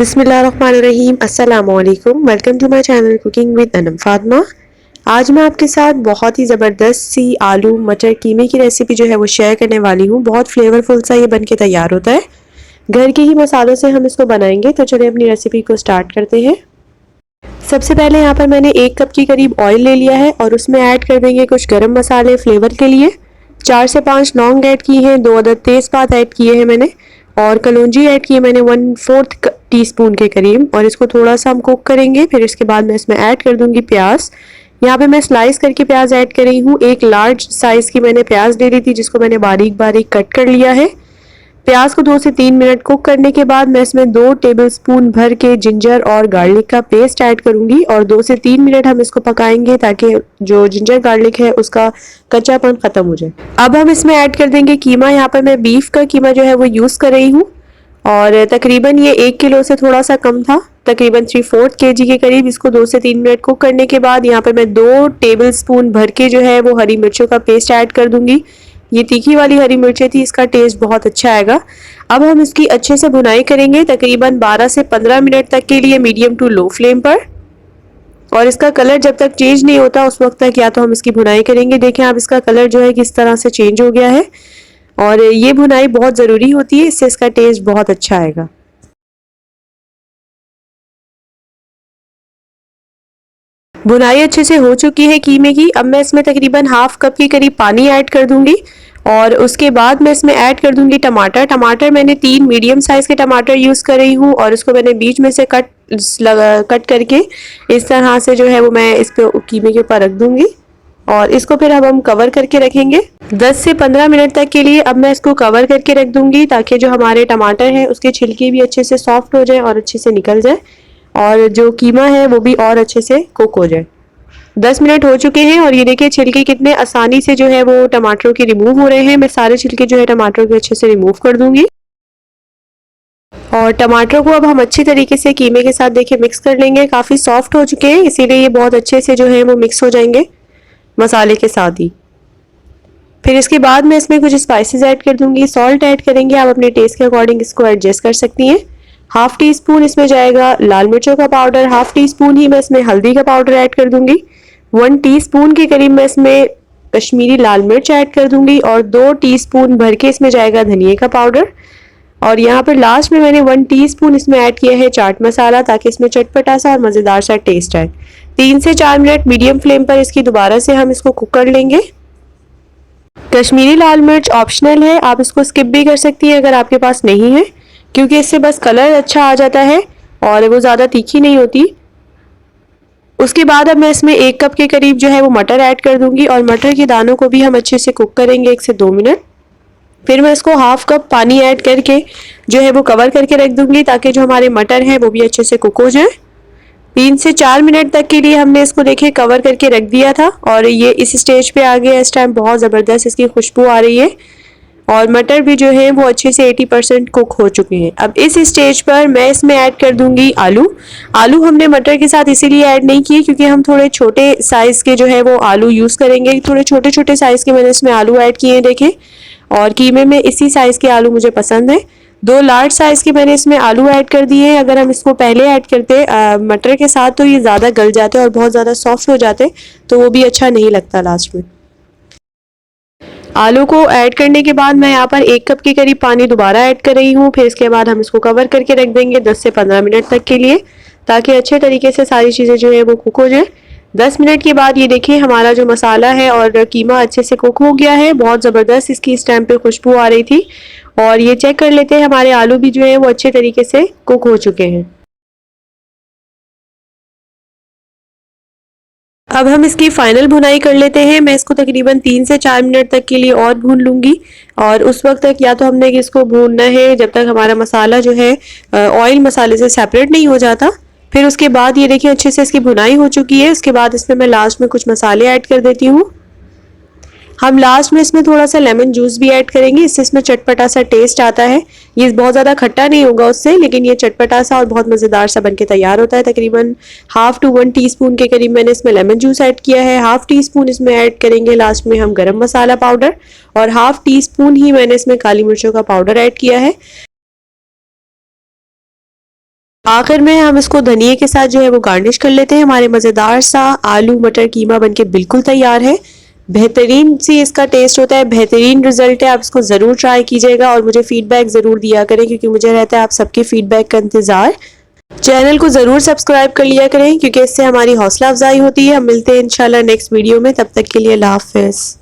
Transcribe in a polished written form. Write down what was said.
बिस्मिल्लाहिर्रहमानिर्रहीम। अस्सलामुअलैकुम। Welcome to my channel cooking with Anam Fatima. आज मैं आपके साथ बहुत ही ज़बरदस्त सी आलू मटर कीमे की रेसिपी जो है वो शेयर करने वाली हूँ। बहुत फ्लेवरफुल सा ये बन के तैयार होता है। घर के ही मसालों से हम इसको बनाएंगे। तो चलिए अपनी रेसिपी को स्टार्ट करते हैं। सबसे पहले यहाँ पर मैंने 1 कप के करीब ऑयल ले लिया है और उसमें ऐड कर देंगे कुछ गरम मसाले फ्लेवर के लिए। 4 से 5 लौंग ऐड की हैं, 2 अदद तेज़पात ऐड किए हैं मैंने, और कलौंजी ऐड की है मैंने 1/4 टीस्पून के करीब, और इसको थोड़ा सा हम कुक करेंगे। फिर इसके बाद मैं इसमें ऐड कर दूंगी प्याज। यहाँ पे मैं स्लाइस करके प्याज ऐड कर रही हूँ। एक लार्ज साइज़ की मैंने प्याज ले ली थी जिसको मैंने बारीक बारीक कट कर लिया है। प्याज को 2 से 3 मिनट कुक करने के बाद मैं इसमें 2 टेबलस्पून भर के जिंजर और गार्लिक का पेस्ट ऐड करूंगी और 2 से 3 मिनट हम इसको पकाएंगे ताकि जो जिंजर गार्लिक है उसका कच्चापन खत्म हो जाए। अब हम इसमें ऐड कर देंगे कीमा। यहाँ पर मैं बीफ का कीमा जो है वो यूज़ कर रही हूँ और तकरीबन ये 1 किलो से थोड़ा सा कम था, तकरीबन 3/4 kg के करीब। इसको 2 से 3 मिनट कुक करने के बाद यहाँ पर मैं 2 टेबलस्पून भर के जो है वो हरी मिर्चों का पेस्ट ऐड कर दूंगी। ये तीखी वाली हरी मिर्चें थी, इसका टेस्ट बहुत अच्छा आएगा। अब हम इसकी अच्छे से भुनाई करेंगे तकरीबन 12 से 15 मिनट तक के लिए मीडियम टू लो फ्लेम पर, और इसका कलर जब तक चेंज नहीं होता उस वक्त तक या तो हम इसकी भुनाई करेंगे। देखें आप इसका कलर जो है किस तरह से चेंज हो गया है, और ये भुनाई बहुत ज़रूरी होती है, इससे इसका टेस्ट बहुत अच्छा आएगा। भुनाई अच्छे से हो चुकी है कीमे की। अब मैं इसमें तकरीबन ½ कप के करीब पानी ऐड कर दूंगी और उसके बाद मैं इसमें ऐड कर दूंगी टमाटर। टमाटर मैंने 3 मीडियम साइज़ के टमाटर यूज़ कर रही हूँ और उसको मैंने बीच में से कट करके इस तरह से जो है वो मैं इस पे कीमे के ऊपर रख दूंगी और इसको फिर अब हम कवर करके रखेंगे 10 से 15 मिनट तक के लिए। अब मैं इसको कवर करके रख दूंगी ताकि जो हमारे टमाटर हैं उसके छिलके भी अच्छे से सॉफ्ट हो जाए और अच्छे से निकल जाए, और जो कीमा है वो भी और अच्छे से कुक हो जाए। 10 मिनट हो चुके हैं और ये देखिए छिलके कितने आसानी से जो है वो टमाटरों के रिमूव हो रहे हैं। मैं सारे छिलके जो है टमाटरों के अच्छे से रिमूव कर दूंगी और टमाटर को अब हम अच्छी तरीके से कीमे के साथ देखिए मिक्स कर लेंगे। काफ़ी सॉफ्ट हो चुके हैं इसीलिए ये बहुत अच्छे से जो है वो मिक्स हो जाएंगे मसाले के साथ ही। फिर इसके बाद मैं इसमें कुछ स्पाइसेस ऐड कर दूंगी। सॉल्ट ऐड करेंगे, आप अपने टेस्ट के अकॉर्डिंग इसको एडजस्ट कर सकती हैं। ½ टीस्पून इसमें जाएगा लाल मिर्चों का पाउडर, ½ टीस्पून ही मैं इसमें हल्दी का पाउडर ऐड कर दूंगी। 1 टीस्पून के करीब मैं इसमें कश्मीरी लाल मिर्च ऐड कर दूंगी और 2 टीस्पून भर के इसमें जाएगा धनिया का पाउडर, और यहाँ पर लास्ट में मैंने 1 टीस्पून इसमें ऐड किया है चाट मसाला ताकि इसमें चटपटा सा और मज़ेदार सा टेस्ट आए। 3 से 4 मिनट मीडियम फ्लेम पर इसकी दोबारा से हम इसको कुक कर लेंगे। कश्मीरी लाल मिर्च ऑप्शनल है, आप इसको स्किप भी कर सकती हैं अगर आपके पास नहीं है, क्योंकि इससे बस कलर अच्छा आ जाता है और वो ज़्यादा तीखी नहीं होती। उसके बाद अब मैं इसमें 1 कप के करीब जो है वो मटर ऐड कर दूंगी और मटर के दानों को भी हम अच्छे से कुक करेंगे 1 से 2 मिनट। फिर मैं इसको ½ कप पानी ऐड करके जो है वो कवर करके रख दूंगी ताकि जो हमारे मटर हैं वो भी अच्छे से कुक हो जाए। 3 से 4 मिनट तक के लिए हमने इसको देखिए कवर करके रख दिया था और ये इस स्टेज पे आ गया। इस टाइम बहुत ज़बरदस्त इसकी खुशबू आ रही है और मटर भी जो है वो अच्छे से 80% कुक हो चुके हैं। अब इस स्टेज पर मैं इसमें ऐड कर दूंगी आलू। आलू हमने मटर के साथ इसीलिए ऐड नहीं किए क्योंकि हम थोड़े छोटे साइज़ के जो है वो आलू यूज़ करेंगे। थोड़े छोटे छोटे साइज़ के मैंने इसमें आलू ऐड किए हैं देखें, और कीमे में इसी साइज़ के आलू मुझे पसंद है। 2 लार्ज साइज़ के मैंने इसमें आलू ऐड कर दिए। अगर हम इसको पहले ऐड करते मटर के साथ तो ये ज़्यादा गल जाते और बहुत ज़्यादा सॉफ्ट हो जाते, तो वो भी अच्छा नहीं लगता लास्ट में। आलू को ऐड करने के बाद मैं यहाँ पर 1 कप के करीब पानी दोबारा ऐड कर रही हूँ। फिर इसके बाद हम इसको कवर करके रख देंगे 10 से 15 मिनट तक के लिए ताकि अच्छे तरीके से सारी चीज़ें जो है वो कुक हो जाए। 10 मिनट के बाद ये देखिए हमारा जो मसाला है और कीमा अच्छे से कुक हो गया है। बहुत ज़बरदस्त इसकी इस टाइम पे खुशबू आ रही थी, और ये चेक कर लेते हैं हमारे आलू भी जो है वो अच्छे तरीके से कुक हो चुके हैं। अब हम इसकी फाइनल भुनाई कर लेते हैं। मैं इसको तकरीबन 3 से 4 मिनट तक के लिए और भून लूँगी, और उस वक्त तक या तो हमने इसको भूनना है जब तक हमारा मसाला जो है ऑयल मसाले से सेपरेट नहीं हो जाता। फिर उसके बाद ये देखिए अच्छे से इसकी भुनाई हो चुकी है। उसके बाद इसमें मैं लास्ट में कुछ मसाले ऐड कर देती हूँ। हम लास्ट में इसमें थोड़ा सा लेमन जूस भी ऐड करेंगे, इससे इसमें चटपटा सा टेस्ट आता है। ये बहुत ज़्यादा खट्टा नहीं होगा उससे, लेकिन ये चटपटा सा और बहुत मज़ेदार सा बनके तैयार होता है। तकरीबन ½ to 1 टीस्पून के करीब मैंने इसमें लेमन जूस ऐड किया है। ½ टीस्पून इसमें ऐड करेंगे लास्ट में हम गरम मसाला पाउडर, और ½ टीस्पून ही मैंने इसमें काली मिर्चों का पाउडर ऐड किया है। आखिर में हम इसको धनिए के साथ जो है वो गार्निश कर लेते हैं। हमारे मज़ेदार सा आलू मटर कीमा बनके बिल्कुल तैयार है। बेहतरीन सी इसका टेस्ट होता है, बेहतरीन रिजल्ट है। आप इसको ज़रूर ट्राई कीजिएगा और मुझे फीडबैक ज़रूर दिया करें, क्योंकि मुझे रहता है आप सबके फीडबैक का इंतज़ार। चैनल को ज़रूर सब्सक्राइब कर लिया करें, क्योंकि इससे हमारी हौसला अफजाई होती है। हम मिलते हैं इंशाल्लाह नेक्स्ट वीडियो में, तब तक के लिए अल्लाह हाफ़िज़।